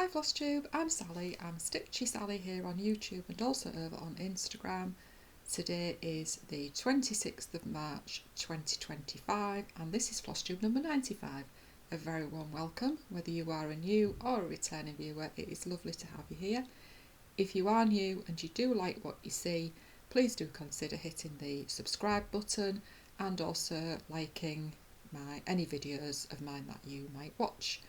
Hi Flosstube, I'm Sally, I'm StitchySally here on YouTube and also over on Instagram. Today is the 26th of March 2025 and this is Flosstube number 95. A very warm welcome, whether you are a new or a returning viewer, it is lovely to have you here. If you are new and you do like what you see, please do consider hitting the subscribe button and also liking any videos of mine that you might watch.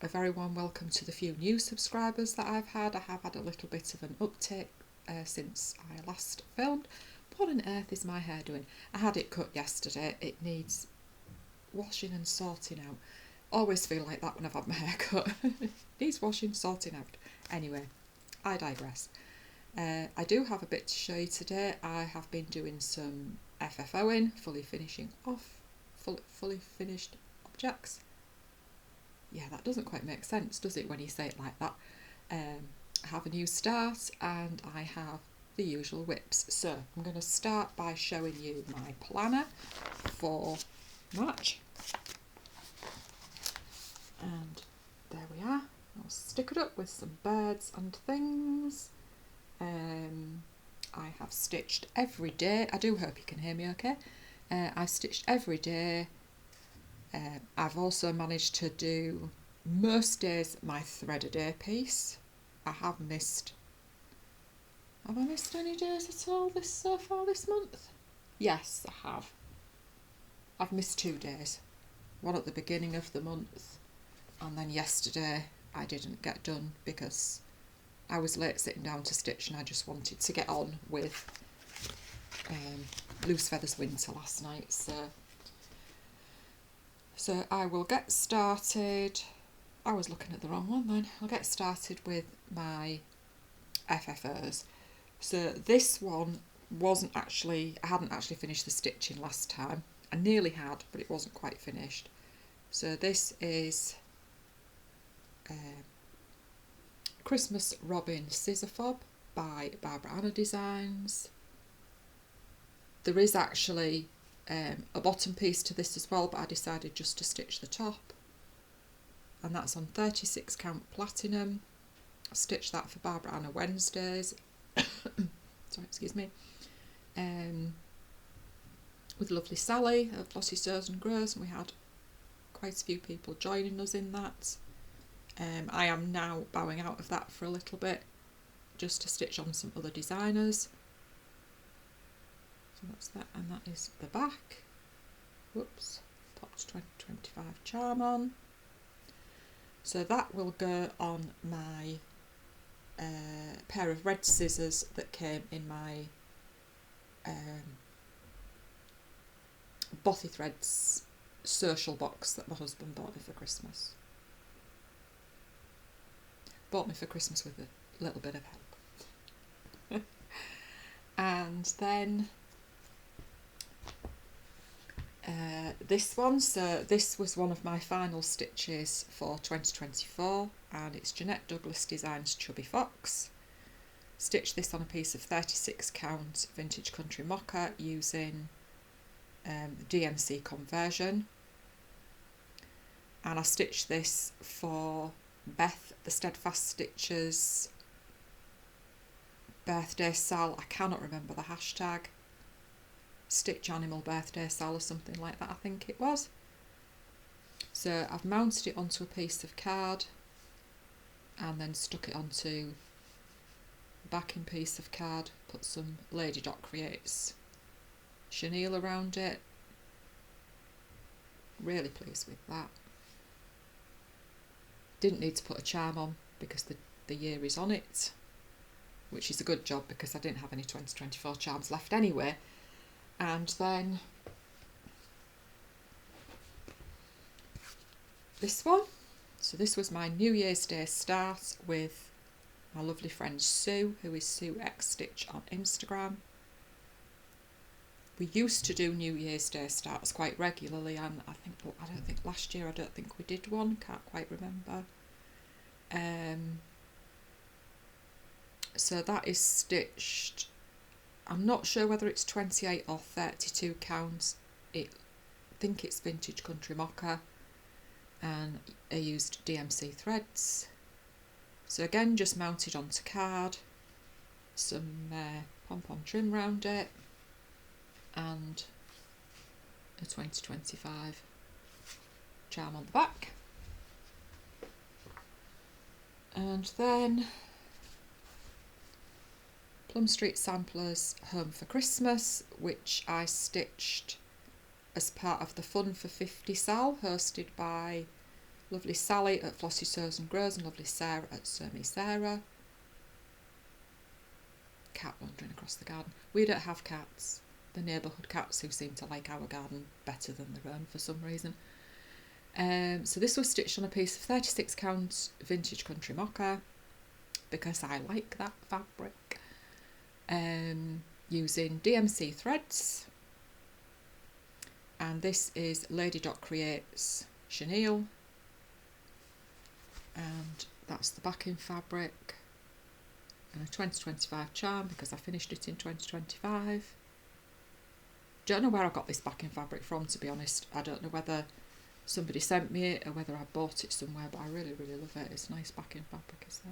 A very warm welcome to the few new subscribers that I've had. I have had a little bit of an uptick since I last filmed. What on earth is my hair doing? I had it cut yesterday. It needs washing and sorting out. Always feel like that when I've had my hair cut. Needs washing, sorting out. Anyway, I digress. I do have a bit to show you today. I have been doing some FFOing, fully finished objects. Yeah, that doesn't quite make sense, does it, when you say it like that? I have a new start and I have the usual whips. So I'm going to start by showing you my planner for March. And there we are. I'll stick it up with some birds and things. I have stitched every day. I do hope you can hear me okay. I've stitched every day. I've also managed to do most days my thread a day piece. Have I missed any days at all so far this month? Yes, I have. I've missed 2 days. One at the beginning of the month and then yesterday I didn't get done because I was late sitting down to stitch and I just wanted to get on with Loose Feathers Winter last night. So I will get started. I was looking at the wrong one then. I'll get started with my FFOs. So this one I hadn't actually finished the stitching last time. I nearly had, but it wasn't quite finished. So this is Christmas Robin Scissor Fob by Barbara Designs. There is actually a bottom piece to this as well, but I decided just to stitch the top, and that's on 36 count platinum. I stitched that for Barbara Anna Wednesdays. Sorry, excuse me. With lovely Sally of Flossy Stirs and Grows, and we had quite a few people joining us in that. I am now bowing out of that for a little bit just to stitch on some other designers. So that's that, and that is the back. Whoops, popped 2025 charm on. So that will go on my pair of red scissors that came in my Bothy Threads social box that my husband bought me for Christmas. Bought me for Christmas with a little bit of help. And then this one, so this was one of my final stitches for 2024 and it's Jeannette Douglas Designs Chubby Fox. Stitched this on a piece of 36 count vintage country mocha using DMC conversion, and I stitched this for Beth the Steadfast Stitcher's birthday sal. I cannot remember the hashtag. Stitch Animal Birthday Sal or something like that, I think it was. So I've mounted it onto a piece of card and then stuck it onto the backing piece of card, put some Lady Dot Creates chenille around it. Really pleased with that. Didn't need to put a charm on because the year is on it, which is a good job because I didn't have any 2024 charms left anyway. And then this one. So this was my New Year's Day start with my lovely friend Sue, who is suexstitch on Instagram. We used to do New Year's Day starts quite regularly, and I don't think last year we did one, can't quite remember. So that is stitched, I'm not sure whether it's 28 or 32 counts. I think it's vintage country mocha. and I used DMC threads. So again, just mounted onto card, some pom-pom trim round it, and a 2025 charm on the back. And then Plum Street Samplers Home for Christmas, which I stitched as part of the Fun for 50 Sal, hosted by lovely Sally at Flossy Sews and Grows and lovely Sarah at Sew Me Sarah. Cat wandering across the garden. We don't have cats. The neighbourhood cats who seem to like our garden better than their own for some reason. So this was stitched on a piece of 36 count vintage country mocha because I like that fabric. Using DMC threads, and this is Lady Dot Creates chenille, and that's the backing fabric, and a 2025 charm because I finished it in 2025. Don't know where I got this backing fabric from, to be honest. I don't know whether somebody sent me it or whether I bought it somewhere, but I really love it. It's nice backing fabric, is that.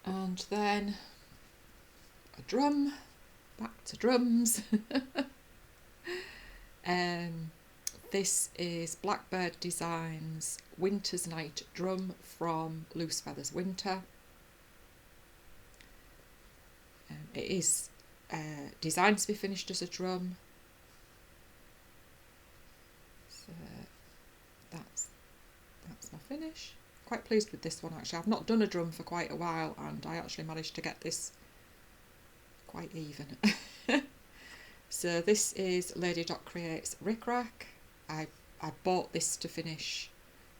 And then a drum, back to drums. This is Blackbird Designs Winter's Night Drum from Loose Feathers Winter. It is designed to be finished as a drum. So that's my finish. Quite pleased with this one actually. I've not done a drum for quite a while and I actually managed to get this quite even. So this is Lady Dot Creates Rick Rack. I bought this to finish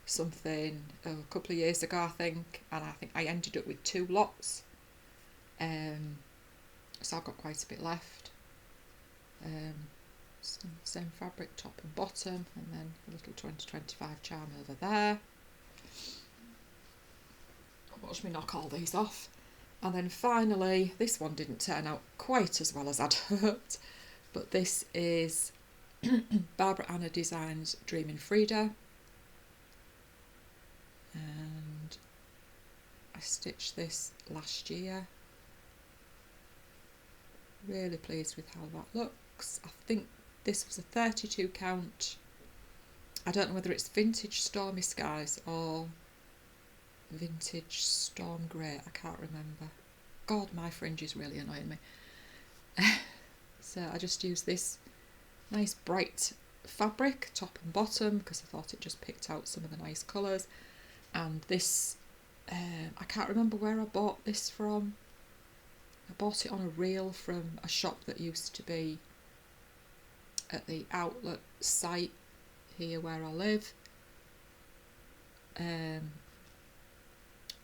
something a couple of years ago I think, and I think I ended up with 2 lots. So I've got quite a bit left. Same fabric top and bottom, and then a little 2025 charm over there. Watch me knock all these off. And then finally, this one didn't turn out quite as well as I'd hoped, but this is Barbara Anna Designs Dreaming Frida, and I stitched this last year. Really pleased with how that looks. I think this was a 32 count. I don't know whether it's vintage Stormy Skies or vintage Storm Grey, I can't remember. God, my fringe is really annoying me. So I just used this nice bright fabric top and bottom because I thought it just picked out some of the nice colours. And this, I can't remember where I bought this from. I bought it on a reel from a shop that used to be at the outlet site here where I live.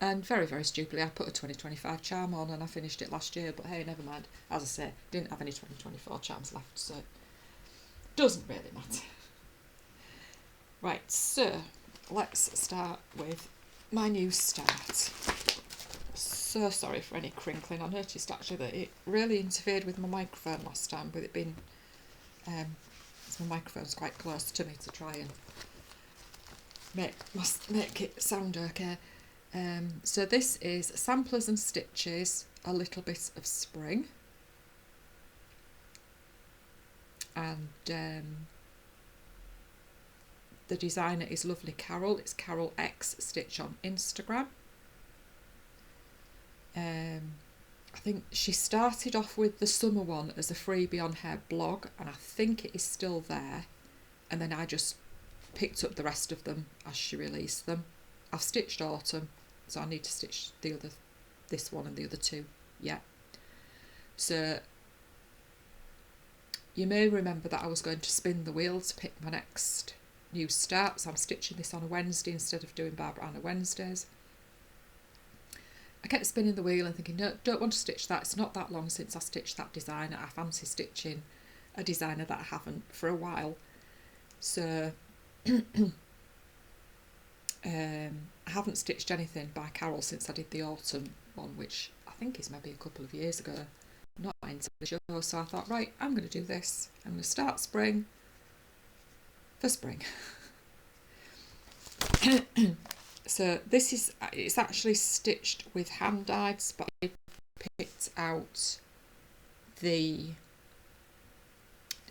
And very stupidly I put a 2025 charm on and I finished it last year, but hey, never mind. As I say, didn't have any 2024 charms left, so it doesn't really matter. Right, so let's start with my new start. So sorry for any crinkling. I noticed actually that it really interfered with my microphone last time, with it being so my microphone's quite close to me to try and make it sound okay. So this is Samplers and Stitches, a little bit of spring, and the designer is lovely Carol. It's Carol X Stitch on Instagram. I think she started off with the summer one as a freebie on her blog, and I think it is still there, and then I just picked up the rest of them as she released them. I've stitched autumn, so I need to stitch this one and the other 2 yet. So you may remember that I was going to spin the wheel to pick my next new start, so I'm stitching this on a Wednesday instead of doing Barbara Anna Wednesdays. I kept spinning the wheel and thinking, no, don't want to stitch that. It's not that long since I stitched that designer. I fancy stitching a designer that I haven't for a while. So I haven't stitched anything by Carol since I did the autumn one, which I think is maybe a couple of years ago. not into the show, so I thought, right, I'm going to do this. I'm going to start spring for spring. So this is, it's actually stitched with hand dives, but I picked out the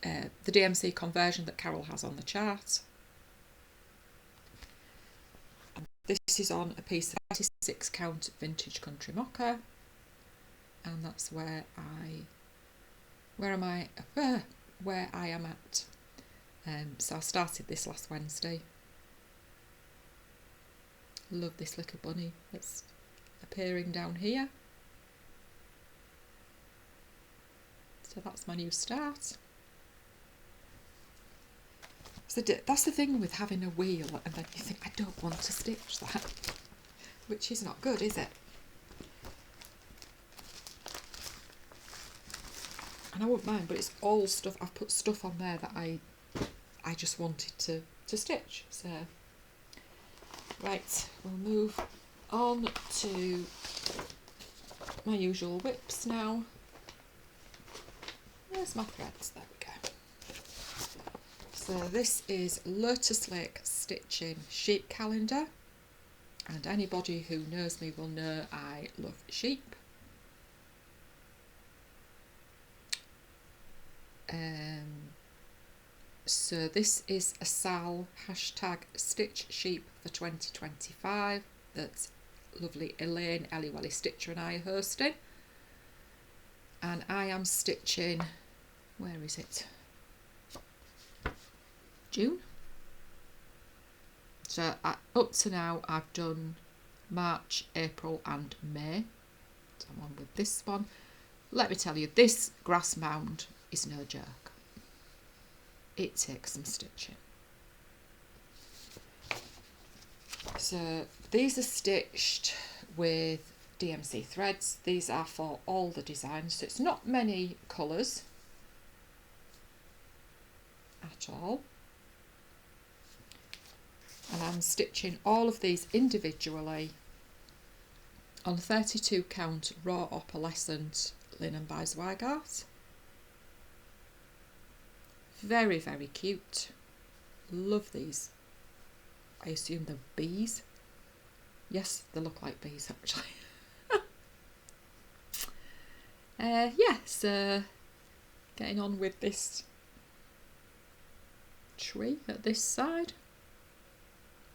DMC conversion that Carol has on the chart. And this is on a piece of 36 count vintage country mocha, and that's where I am at. So I started this last Wednesday. Love this little bunny that's appearing down here. So that's my new start. So that's the thing with having a wheel, and then you think, I don't want to stitch that, which is not good, is it? And I wouldn't mind, but it's all stuff, I've put stuff on there that I just wanted to stitch. So right, we'll move on to my usual whips now. Where's my threads? There we go. So this is Lotus Lake Stitching Sheep Calendar, and anybody who knows me will know I love sheep. So this is a SAL hashtag Stitch Sheep for 2025 that's lovely Elaine Ellie Welly Stitcher and I are hosting, and I am stitching, where is it, June. So up to now I've done March, April and May, so I'm on with this one. Let me tell you, this grass mound is no joke. It takes some stitching. So these are stitched with DMC threads. These are for all the designs, so it's not many colours at all. And I'm stitching all of these individually on 32 count raw opalescent linen by Zweigart. Very, very cute. Love these. I assume they're bees. Yes, they look like bees actually. Yeah, so getting on with this tree at this side.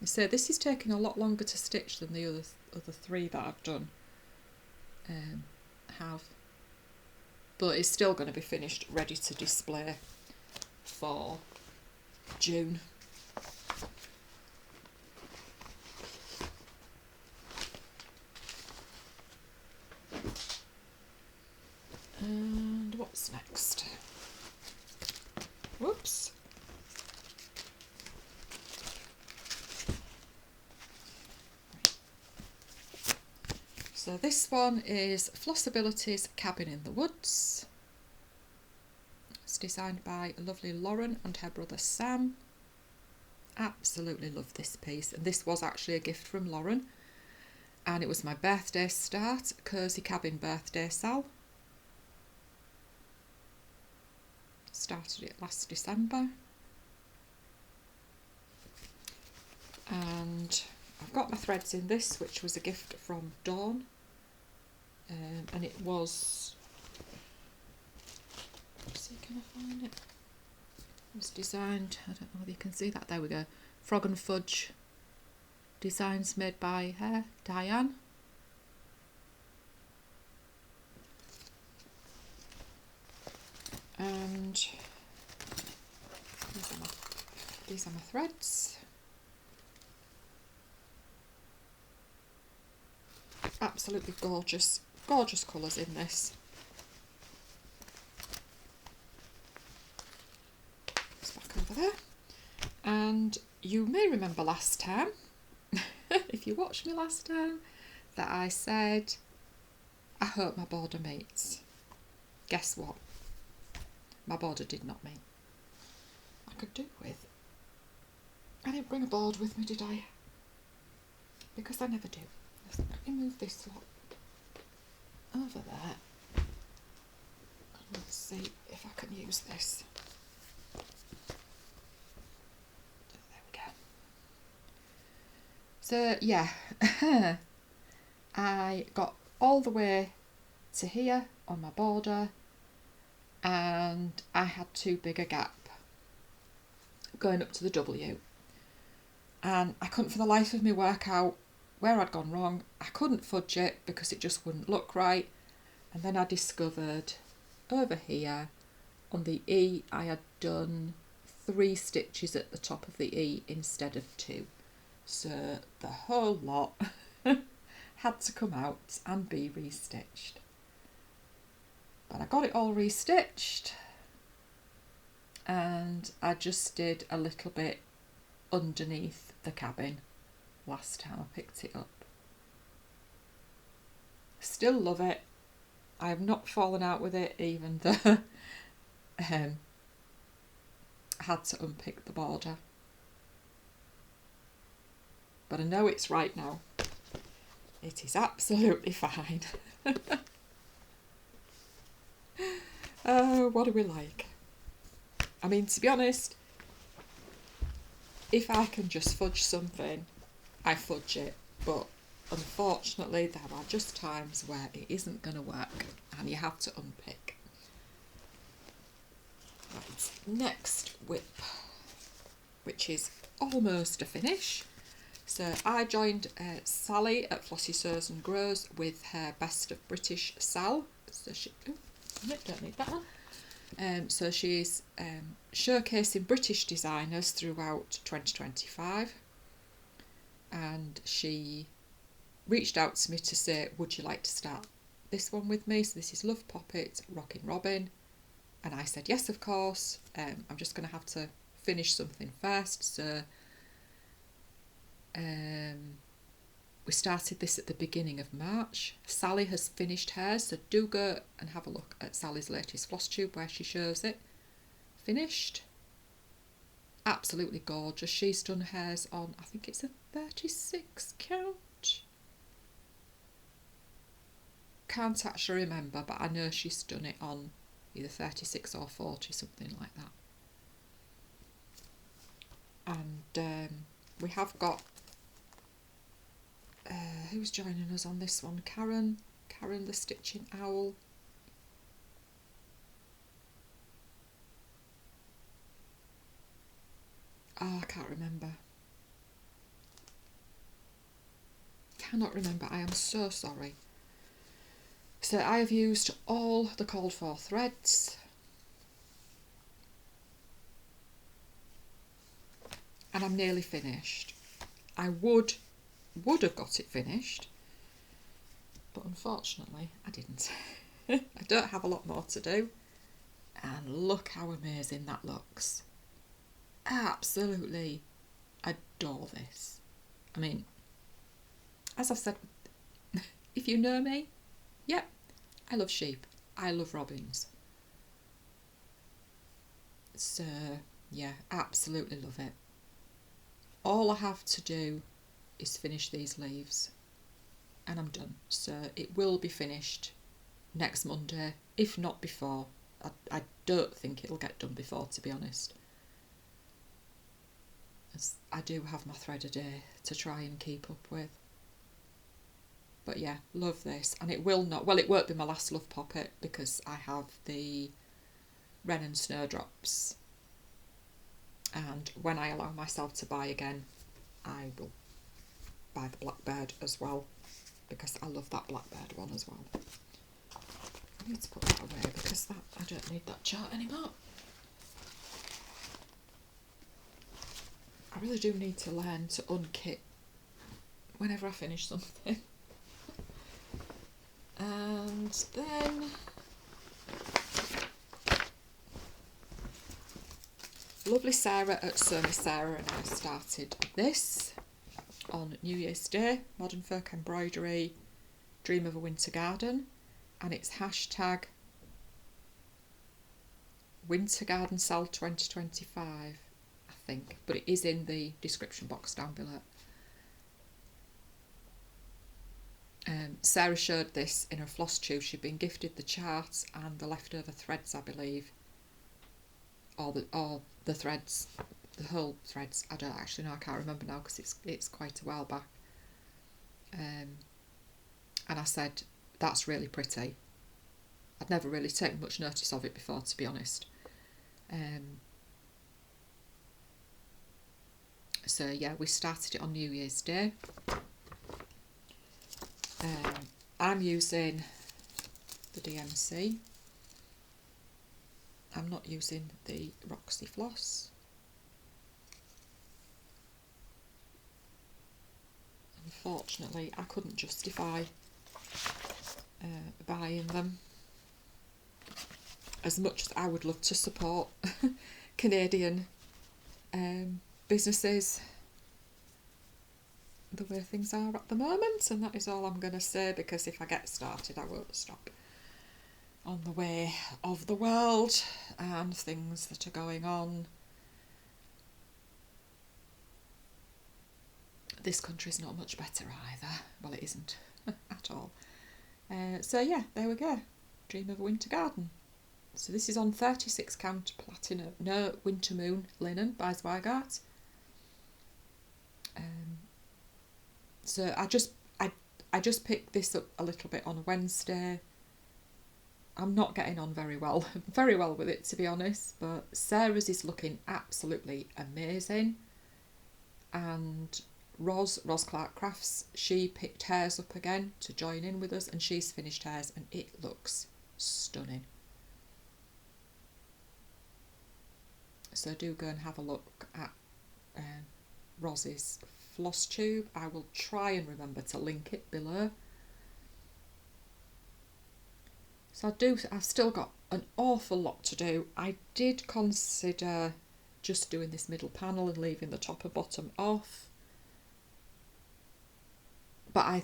So this is taking a lot longer to stitch than the other three that I've done have, but it's still going to be finished, ready to display for June. And what's next? Whoops. So this one is Flossabilities Cabin in the Woods. It's designed by lovely Lauren and her brother Sam. Absolutely love this piece, and this was actually a gift from Lauren, and it was my birthday start, Cozy Cabin birthday sal. Started it last December, and I've got my threads in this, which was a gift from Dawn, and it was, let's see, can I find it? It was designed, I don't know whether you can see that, there we go, Frog and Fudge designs made by her, Diane. And these are my threads. Absolutely gorgeous, gorgeous colours in this. It's back over there. And you may remember last time, if you watched me last time, that I said, I hope my border meets. Guess what? My border did not meet. I could do with. I didn't bring a board with me, did I? Because I never do. Let me move this lot over there. Let's see if I can use this. There we go. So yeah, I got all the way to here on my border and I had too big a gap going up to the W, and I couldn't for the life of me work out where I'd gone wrong. I couldn't fudge it because it just wouldn't look right, and then I discovered over here on the E I had done 3 stitches at the top of the E instead of 2, so the whole lot had to come out and be restitched. But I got it all restitched, and I just did a little bit underneath the cabin last time I picked it up. Still love it. I have not fallen out with it, even though I had to unpick the border. But I know it's right now. It is absolutely fine. Oh, what do we like? I mean, to be honest, if I can just fudge something, I fudge it. But unfortunately, there are just times where it isn't going to work and you have to unpick. Right, next whip, which is almost a finish. So I joined Sally at Flossy Sews and Grows with her Best of British Sal. So she, don't need that one. So she's showcasing British designers throughout 2025, and she reached out to me to say, would you like to start this one with me? So this is Love Poppet, Rockin' Robin, and I said yes, of course. I'm just going to have to finish something first. So we started this at the beginning of March. Sally has finished hers, so do go and have a look at Sally's latest Flosstube where she shows it finished. Absolutely gorgeous. She's done hers on, I think it's a 36 count. Can't actually remember, but I know she's done it on either 36 or 40, something like that. And we have got who's joining us on this one? Karen the Stitching Owl. Oh, I can't remember. Cannot remember. I am so sorry. So I have used all the called for threads. And I'm nearly finished. I would have got it finished, but unfortunately I didn't. I don't have a lot more to do, and look how amazing that looks. Absolutely adore this. I mean, as I've said, if you know me, yep, I love sheep, I love robins, so yeah, absolutely love it. All I have to do is finish these leaves and I'm done. So it will be finished next Monday, if not before. I don't think it'll get done before, to be honest, as I do have my thread a day to try and keep up with. But yeah, love this. And it will not, well, it won't be my last Love Poppet because I have the Wren and Snowdrops, and when I allow myself to buy again, I will buy the Blackbird as well, because I love that Blackbird one as well. I need to put that away because that I don't need that chart anymore. I really do need to learn to unkit whenever I finish something. And then lovely Sarah at Sew Me Sarah and I started this on New Year's Day, Modern Folk Embroidery, Dream of a Winter Garden, and it's hashtag Winter Garden Sale 2025, I think, but it is in the description box down below. Sarah showed this in her floss tube. She'd been gifted the charts and the leftover threads, I believe, or the threads, the whole threads. I don't actually know. I can't remember now because it's quite a while back. And I said, that's really pretty. I'd never really taken much notice of it before, to be honest. So yeah, we started it on New Year's Day. I'm using the DMC. I'm not using the Roxy Floss. Unfortunately, I couldn't justify buying them. As much as I would love to support Canadian businesses, the way things are at the moment, and that is all I'm going to say, because if I get started I won't stop on the way of the world and things that are going on. This country's not much better either. Well, it isn't at all. So yeah, there we go. Dream of a Winter Garden. So this is on 36 count platinum, no, Winter Moon linen by Zweigart. So I just picked this up a little bit on a Wednesday. I'm not getting on very well with it, to be honest, but Sarah's is looking absolutely amazing. And Roz Clark Crafts, she picked hers up again to join in with us, and she's finished hers and it looks stunning. So do go and have a look at Roz's Flosstube. I will try and remember to link it below. So I've still got an awful lot to do. I did consider just doing this middle panel and leaving the top and bottom off, but I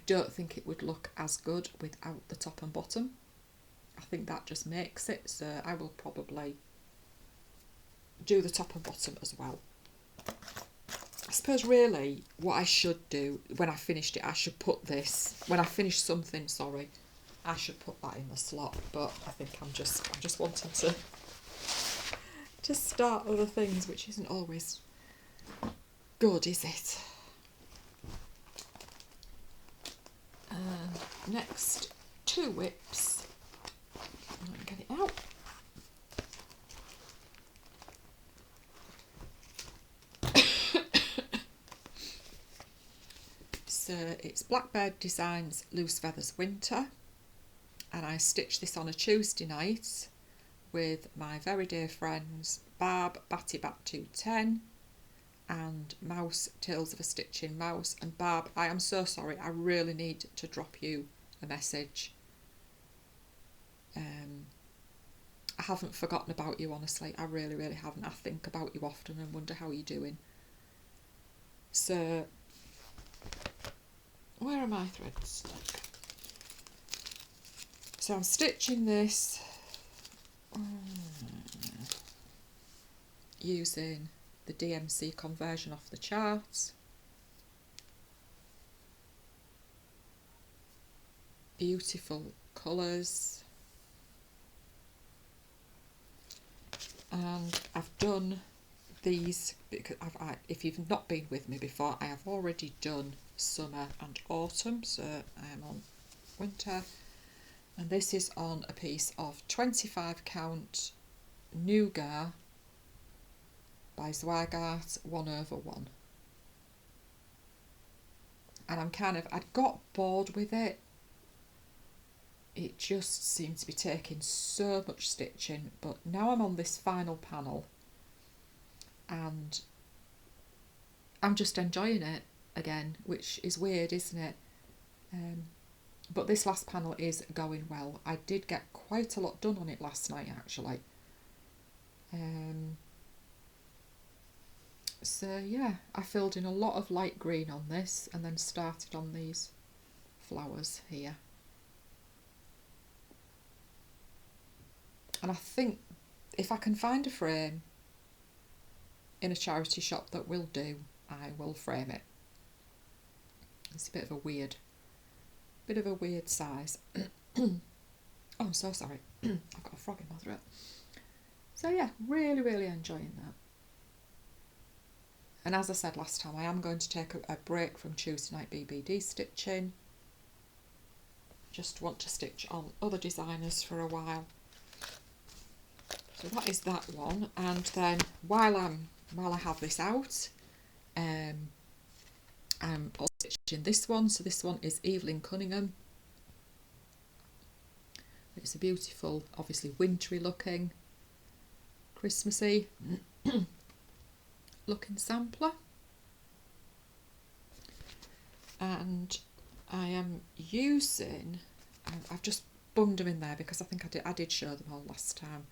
don't think it would look as good without the top and bottom. I think that just makes it, so I will probably do the top and bottom as well. I suppose really what I should do when I finished it, I should put this, when I finish something, sorry, I should put that in the slot, but I think I'm just wanting to start other things, which isn't always good, is it? Next, 2 whips. Let me get it out. So it's Blackbird Designs Loose Feathers Winter, and I stitched this on a Tuesday night with my very dear friends Barb, Batty Bat 210 and Mouse, Tales of a Stitching Mouse. And Barb, I am so sorry, I really need to drop you a message. I haven't forgotten about you, honestly, I really haven't. I think about you often and wonder how you're doing. So where are my threads? So I'm stitching this using the DMC conversion off the charts. Beautiful colours. And I've done these because if you've not been with me before, I have already done summer and autumn, so I am on winter, and this is on a piece of 25 count Nougat by Zweigart 1/1. And I'd got bored with it. It just seemed to be taking so much stitching, but now I'm on this final panel and I'm just enjoying it again, which is weird, isn't it? But this last panel is going well. I did get quite a lot done on it last night, actually. So yeah, I filled in a lot of light green on this and then started on these flowers here. And I think if I can find a frame in a charity shop that will do, I will frame it. It's a bit of a weird size. Oh, I'm so sorry. I've got a frog in my throat. So yeah, really, really enjoying that. And as I said last time, I am going to take a break from Tuesday night BBD stitching. Just want to stitch on other designers for a while. So that is that one. And then while I have this out, I'm also stitching this one. So this one is Eveline Cunningham. It's a beautiful, obviously wintry looking, Christmassy looking sampler. And I am using, I've just bunged them in there because I think I did show them all last time.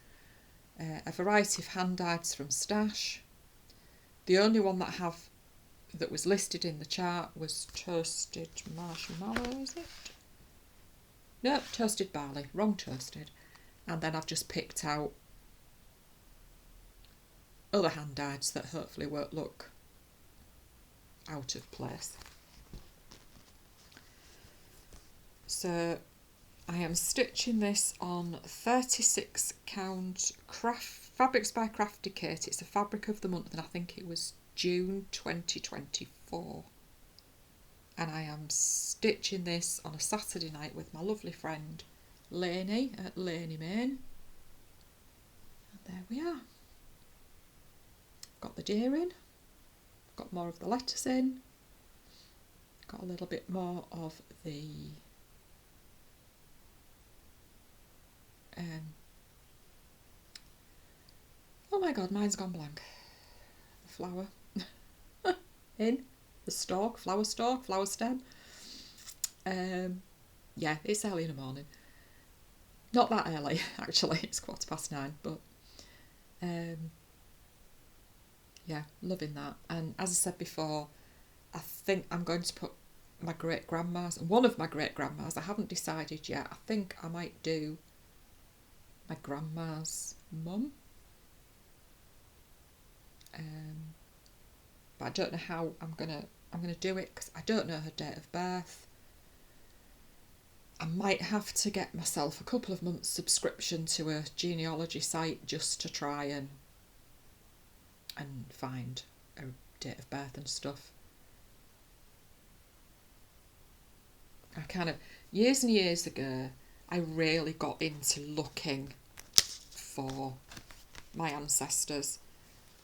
A variety of hand dyes from Stash. The only one that was listed in the chart was toasted marshmallow, is it? No, toasted barley, wrong toasted. And then I've just picked out other hand dyes that hopefully won't look out of place. So I am stitching this on 36 count Fabrics by Crafty Kate. It's a fabric of the month and I think it was June 2024. And I am stitching this on a Saturday night with my lovely friend Lainey at Lainey Main. And there we are. Got the deer in, got more of the lettuce in, got a little bit more of the oh my god, mine's gone blank. The flower in the stalk, flower stem. Yeah, it's early in the morning. Not that early, actually. It's 9:15, but yeah, loving that. And as I said before, I think I'm going to put my great-grandma's, one of my great-grandmas, I haven't decided yet. I think I might do my grandma's mum. But I don't know how I'm gonna do it because I don't know her date of birth. I might have to get myself a couple of months subscription to a genealogy site just to try and find a date of birth and stuff. I kind of, years and years ago, I really got into looking for my ancestors,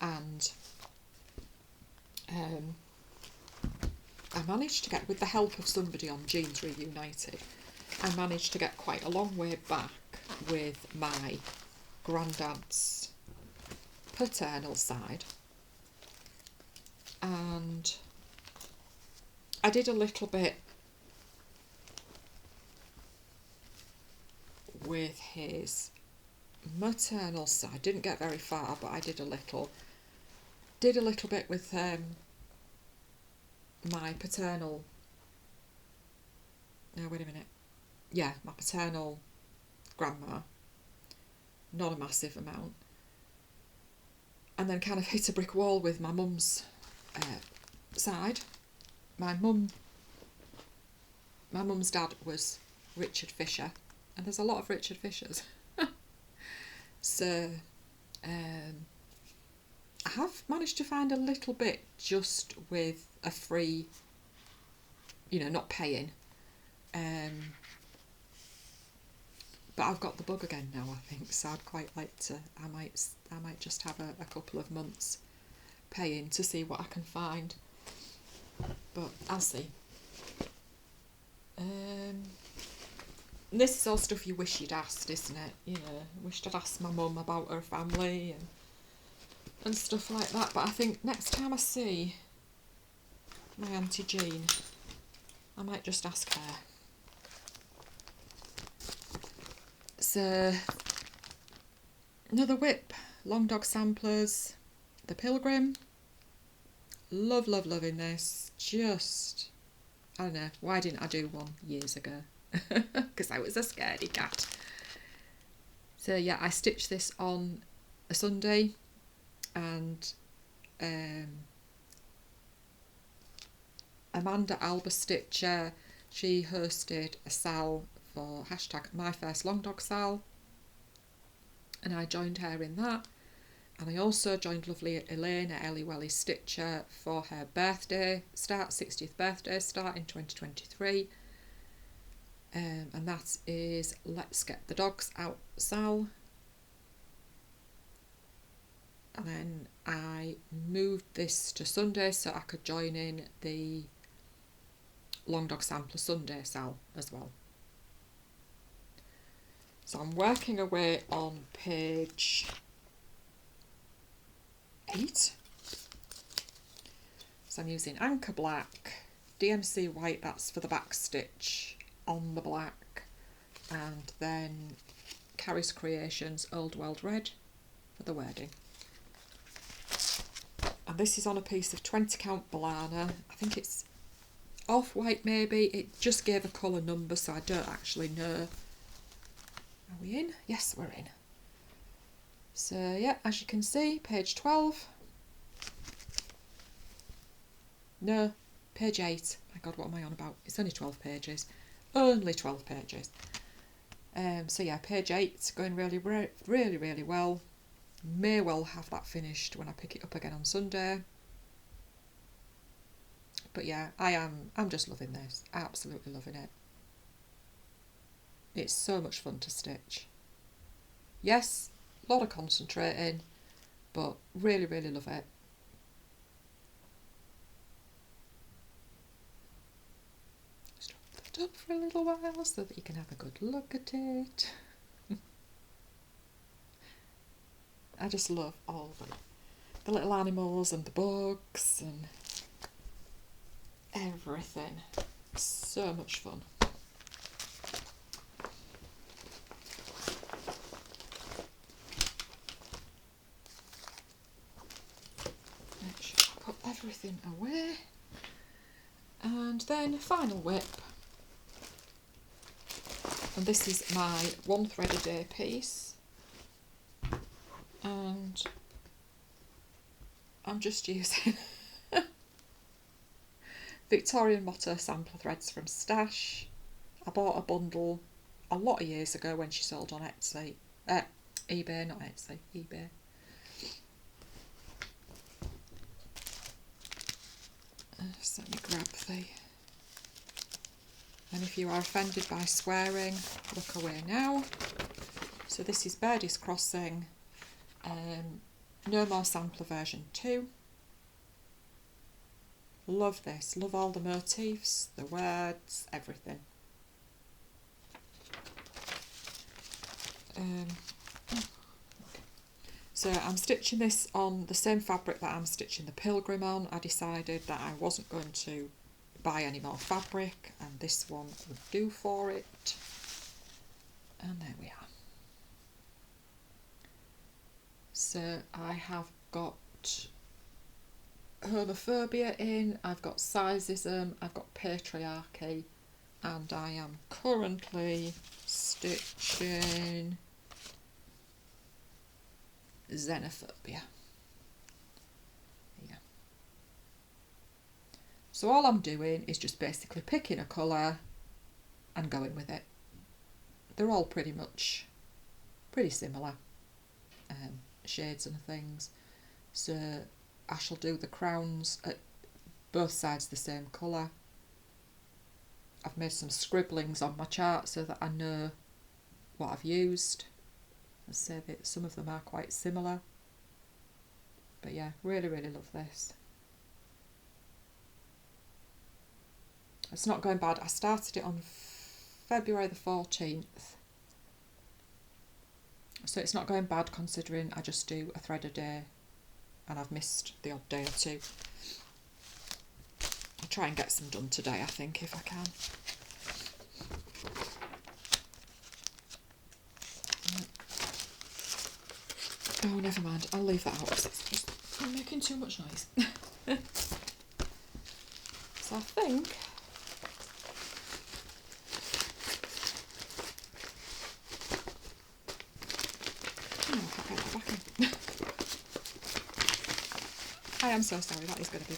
and I managed to get, with the help of somebody on Genes Reunited, I managed to get quite a long way back with my granddad's paternal side, and I did a little bit with his maternal side. Didn't get very far, but I did a little bit with my paternal, no, wait a minute, yeah, my paternal grandma, not a massive amount, and then kind of hit a brick wall with my mum's side. My mum's dad was Richard Fisher, and there's a lot of Richard Fishers. So I have managed to find a little bit just with a free, not paying. But I've got the bug again now, I think, so I'd quite like to, I might just have a couple of months paying to see what I can find. But I'll see. This is all stuff you wish you'd asked, isn't it? Wished I'd asked my mum about her family and stuff like that. But I think next time I see my Auntie Jean, I might just ask her. So, another whip, Long Dog Samplers, the Pilgrim. Loving this. Just, I don't know, why didn't I do one years ago? Because I was a scaredy cat. So yeah, I stitched this on a Sunday, and Amanda Alba Stitcher. She hosted a sal for hashtag My First Long Dog Sal, and I joined her in that. And I also joined lovely Elaine at Ellie Welly Stitcher for her birthday start, 60th birthday start in 2023. And that is Let's Get the Dogs Out Sal. And then I moved this to Sunday so I could join in the Long Dog Sampler Sunday sal as well. So I'm working away on page 8. So I'm using Anchor Black, DMC White, that's for the back stitch on the black, and then Carrie's Creations Old World Red for the wording. And this is on a piece of 20 count Balana. I think it's off-white maybe. It just gave a colour number, so I don't actually know. Are we in? Yes, we're in. So yeah, as you can see, page 12. No, page 8. My God, what am I on about? It's only 12 pages. Only 12 pages. So yeah, page 8 going really well. May well have that finished when I pick it up again on Sunday. But yeah, I'm just loving this. Absolutely loving it. It's so much fun to stitch. Yes, a lot of concentrating, but really love it. Just drop it up for a little while so that you can have a good look at it. I just love all the little animals and the bugs and everything. So much fun. Make sure I put everything away. And then final whip. And this is my 1 thread a day piece. And I'm just using Victorian Motto sampler threads from Stash. I bought a bundle a lot of years ago when she sold on Etsy. eBay, not Etsy, eBay. So let me grab the... And if you are offended by swearing, look away now. So this is Birdie's Crossing. No More Sampler version 2. Love this, love all the motifs, the words, everything. So I'm stitching this on the same fabric that I'm stitching the Pilgrim on. I decided that I wasn't going to buy any more fabric, and this one would do for it. And there we are. So I have got homophobia in, I've got sizeism, I've got patriarchy, and I am currently stitching xenophobia. Yeah. So all I'm doing is just basically picking a colour and going with it. They're all pretty similar. Shades and things, so I shall do the crowns at both sides the same colour. I've made some scribblings on my chart so that I know what I've used. I say that some of them are quite similar, but yeah, really love this. It's not going bad. I started it on February the 14th. So it's not going bad considering I just do a thread a day and I've missed the odd day or two. I'll try and get some done today, I think, if I can. Oh, never mind. I'll leave that out because it's just making too much noise. So I think... I am so sorry, that is going to be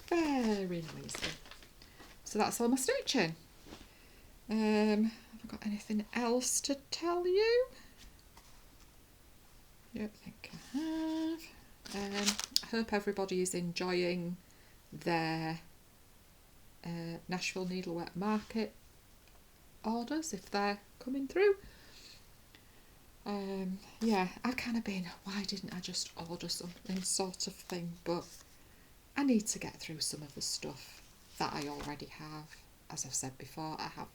very noisy. So that's all my stitching. Have I got anything else to tell you? I don't think I have. I hope everybody is enjoying their Nashville Needlework Market orders if they're coming through. Yeah, I've kind of been, why didn't I just order something sort of thing, but I need to get through some of the stuff that I already have. As I've said before, I have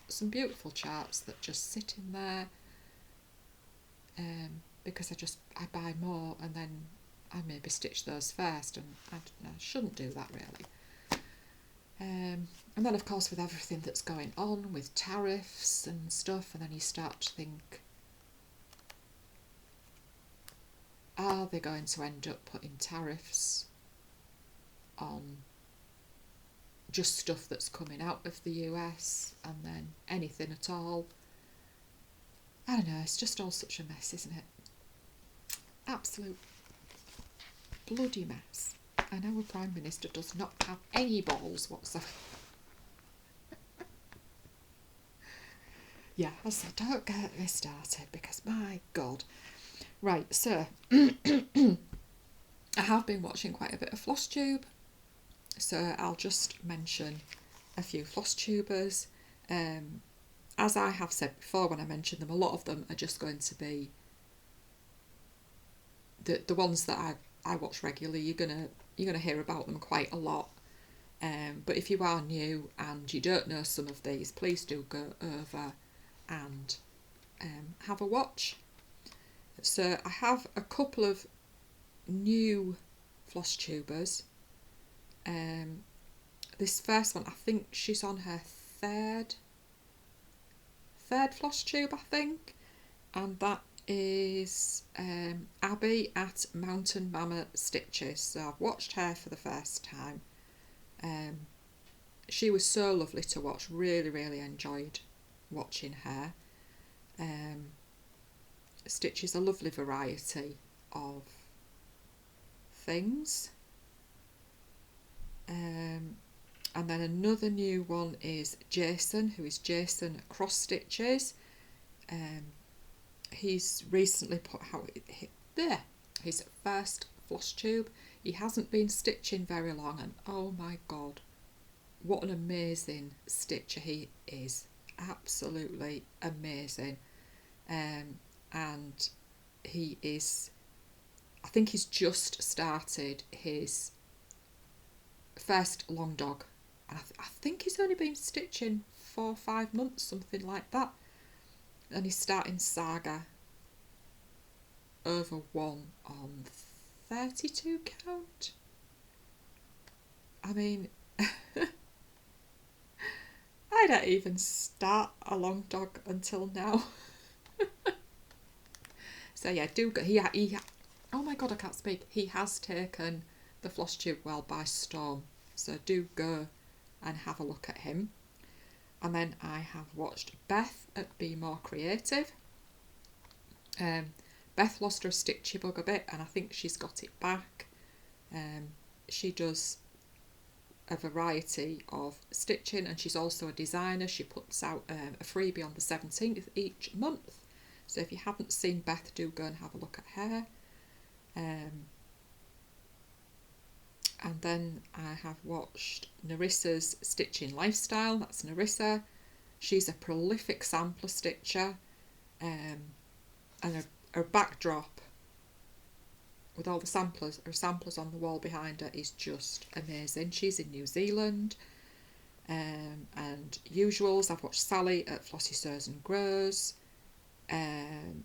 some beautiful charts that just sit in there because I buy more and then I maybe stitch those first, and I shouldn't do that really. And then of course with everything that's going on with tariffs and stuff, and then you start to think, are they going to end up putting tariffs on just stuff that's coming out of the US and then anything at all? I don't know, it's just all such a mess, isn't it? Absolute bloody mess. And our Prime Minister does not have any balls whatsoever. Yeah, I said, don't get me started because my God. Right, so I have been watching quite a bit of Flosstube, so I'll just mention a few Flosstubers. As I have said before when I mentioned them, a lot of them are just going to be the ones that I watch regularly. You're gonna hear about them quite a lot. But if you are new and you don't know some of these, please do go over and have a watch. So I have a couple of new Flosstubers. This first one, I think she's on her third Flosstube, I think, and that is Abby at Mountain Mama Stitches. So I've watched her for the first time. She was so lovely to watch, really enjoyed watching her. Stitches a lovely variety of things. And then another new one is Jason, who is Jason Cross Stitches. He's recently put out his first Flosstube. He hasn't been stitching very long, and oh my God, what an amazing stitcher he is. Absolutely amazing. And he is, I think he's just started his first long dog, and I think he's only been stitching 4 or 5 months, something like that, and he's starting Saga over 1 on 32 count. I mean, I don't even start a long dog until now. So yeah, do go. He oh my God, I can't speak. He has taken the Flosstube world by storm. So do go and have a look at him. And then I have watched Beth at Be More Creative. Beth lost her Stitchy bug a bit, and I think she's got it back. She does a variety of stitching, and she's also a designer. She puts out a freebie on the 17th each month. So if you haven't seen Beth, do go and have a look at her. And then I have watched Narissa's Stitching Lifestyle. That's Narissa. She's a prolific sampler stitcher, and her backdrop with all the samplers, her samplers on the wall behind her is just amazing. She's in New Zealand. And usuals, I've watched Sally at Flossy Sews and Grows. I've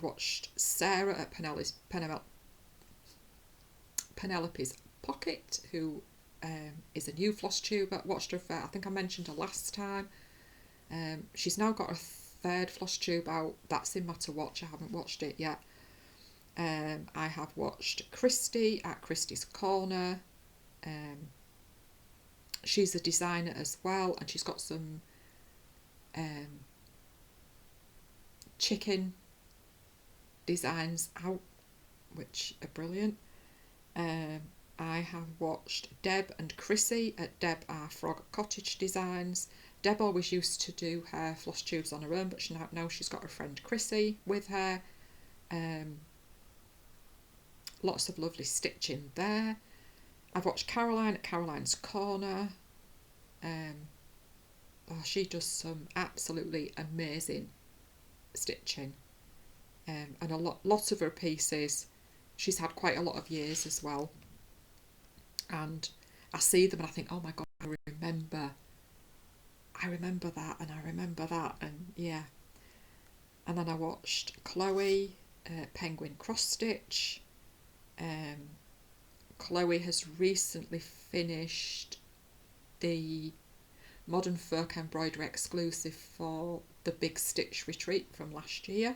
watched Sarah at Penelope's Pocket, who is a new Flosstuber. Watched her for, I think I mentioned her last time. She's now got her 3rd Flosstube out. That's in my to watch. I haven't watched it yet. I have watched Christy at Christy's Corner. She's a designer as well, and she's got some chicken designs out, which are brilliant. I have watched Deb and Chrissy at Deb Our Frog Cottage Designs. Deb always used to do her floss tubes on her own, but now she's got her friend Chrissy with her. Lots of lovely stitching there. I've watched Caroline at Caroline's Corner. She does some absolutely amazing stitching, and a lot of her pieces she's had quite a lot of years as well, and I see them and I think, oh my god, I remember that and I remember that, and yeah. And then I watched Chloe Penguin Cross Stitch. Chloe has recently finished the Modern Folk Embroidery exclusive for the Big Stitch Retreat from last year.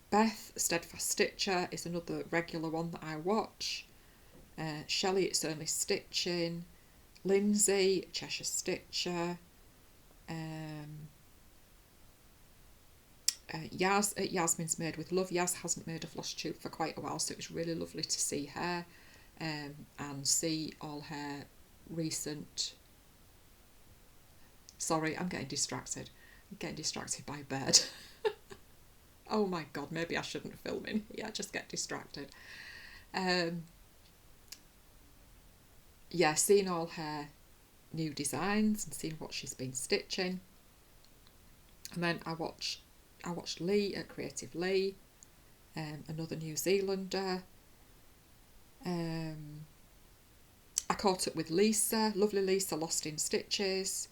Beth, Steadfast Stitcher, is another regular one that I watch. Shelley, It's Only Stitching. Lindsay, Cheshire Stitcher. Yas at Yasmin's Made with Love. Yas hasn't made a floss tube for quite a while, so it was really lovely to see her and see all her recent... Sorry, I'm getting distracted. I'm getting distracted by a bird. Oh my god, maybe I shouldn't film in here, just get distracted. Yeah, seeing all her new designs and seeing what she's been stitching. And then I watched Lee at Creative Lee, another New Zealander. I caught up with Lisa, lovely Lisa, Lost in Stitches.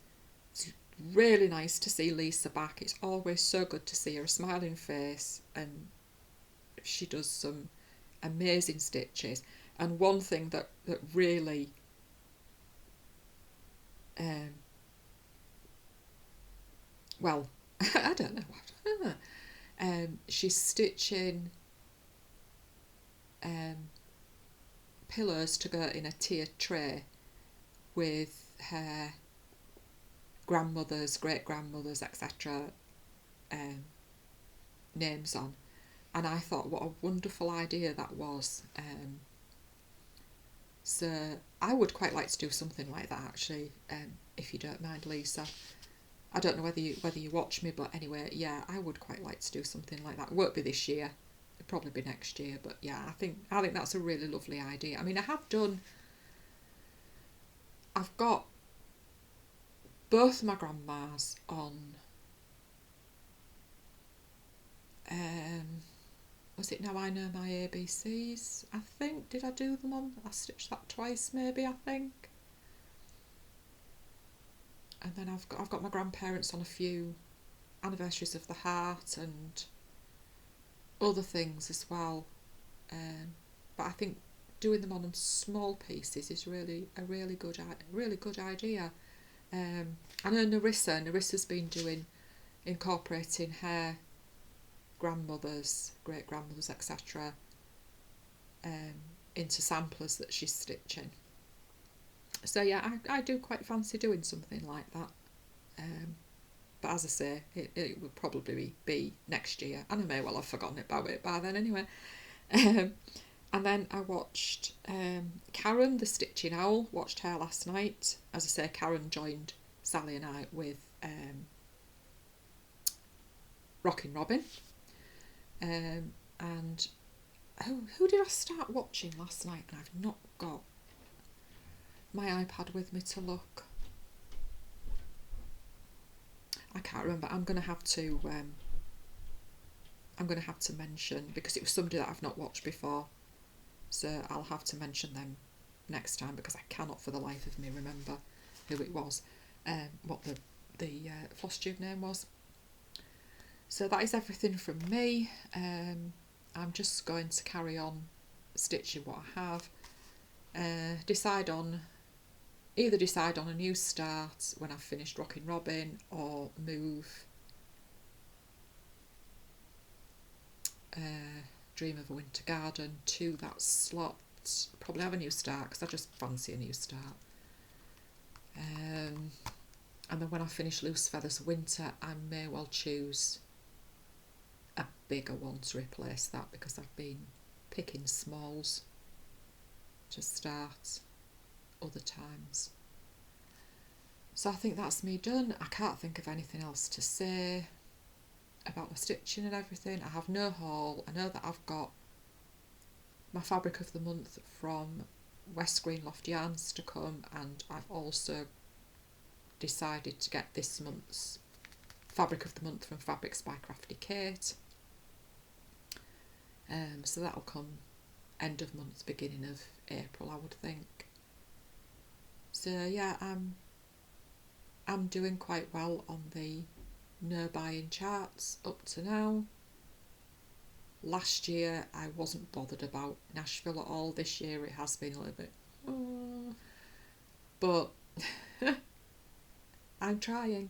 It's really nice to see Lisa back. It's always so good to see her smiling face, and she does some amazing stitches. And one thing that really well, I don't know, she's stitching pillows to go in a tiered tray with her grandmothers, great grandmothers, etc. Names on, and I thought what a wonderful idea that was. So I would quite like to do something like that actually, if you don't mind, Lisa. I don't know whether you watch me, but anyway, yeah, I would quite like to do something like that. It won't be this year, it'll probably be next year, but yeah, I think that's a really lovely idea. I mean, I've got both my grandmas on was it Now I Know My ABCs, I think. Did I do them on? I stitched that twice maybe, I think. And then I've got my grandparents on a few anniversaries of the heart and other things as well. But I think doing them on small pieces is really a really good idea. I know Narissa's been incorporating her grandmothers, great grandmothers, etc. Into samplers that she's stitching. So yeah, I do quite fancy doing something like that. But as I say, it would probably be next year, and I may well have forgotten about it by then anyway. And then I watched Karen, the Stitching Owl, watched her last night. As I say, Karen joined Sally and I with Rockin' Robin. And who did I start watching last night? And I've not got my iPad with me to look. I can't remember. I'm gonna have to mention, because it was somebody that I've not watched before, so I'll have to mention them next time, because I cannot for the life of me remember who it was, what the Flosstube name was. So that is everything from me. I'm just going to carry on stitching what I have. Either decide on a new start when I've finished Rockin' Robin, or move Dream of a Winter Garden to that slot. Probably have a new start, because I just fancy a new start. And then when I finish Loose Feathers Winter, I may well choose a bigger one to replace that, because I've been picking smalls to start other times. So I think that's me done. I can't think of anything else to say about my stitching and everything. I have no haul. I know that I've got my fabric of the month from West Green Loft Yarns to come, and I've also decided to get this month's fabric of the month from Fabrics by Crafty Kate. So that'll come end of month, beginning of April, I would think. So yeah, I'm doing quite well on the no buying charts up to now. Last year I wasn't bothered about Nashville at all. This year it has been a little bit, but I'm trying.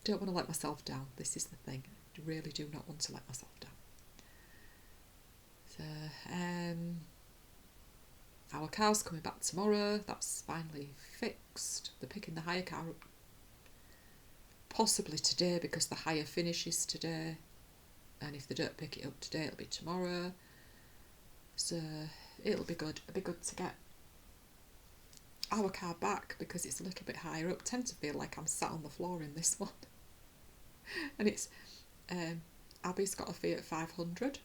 Don't want to let myself down. This is the thing. I really do not want to let myself down. So, our car's coming back tomorrow. That's finally fixed. They're picking the hire car up possibly today because the hire finishes today. And if they don't pick it up today, it'll be tomorrow. So it'll be good. It'll be good to get our car back because it's a little bit higher up. I tend to feel like I'm sat on the floor in this one. And it's Abby's got a Fiat 500.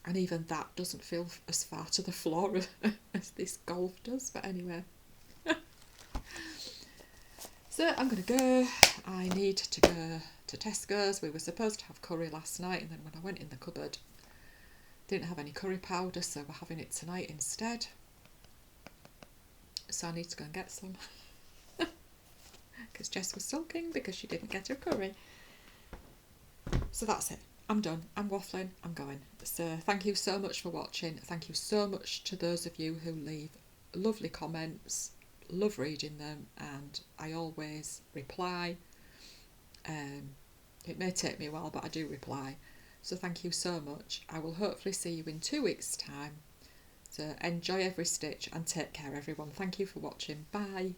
And even that doesn't feel as far to the floor as this Golf does. But anyway. So I'm going to go. I need to go to Tesco's. We were supposed to have curry last night. And then when I went in the cupboard, didn't have any curry powder. So we're having it tonight instead. So I need to go and get some. Because Jess was sulking because she didn't get her curry. So that's it. I'm done. I'm waffling. I'm going. So thank you so much for watching. Thank you so much to those of you who leave lovely comments. Love reading them, and I always reply. It may take me a while, but I do reply. So thank you so much. I will hopefully see you in 2 weeks' time. So enjoy every stitch and take care, everyone. Thank you for watching. Bye.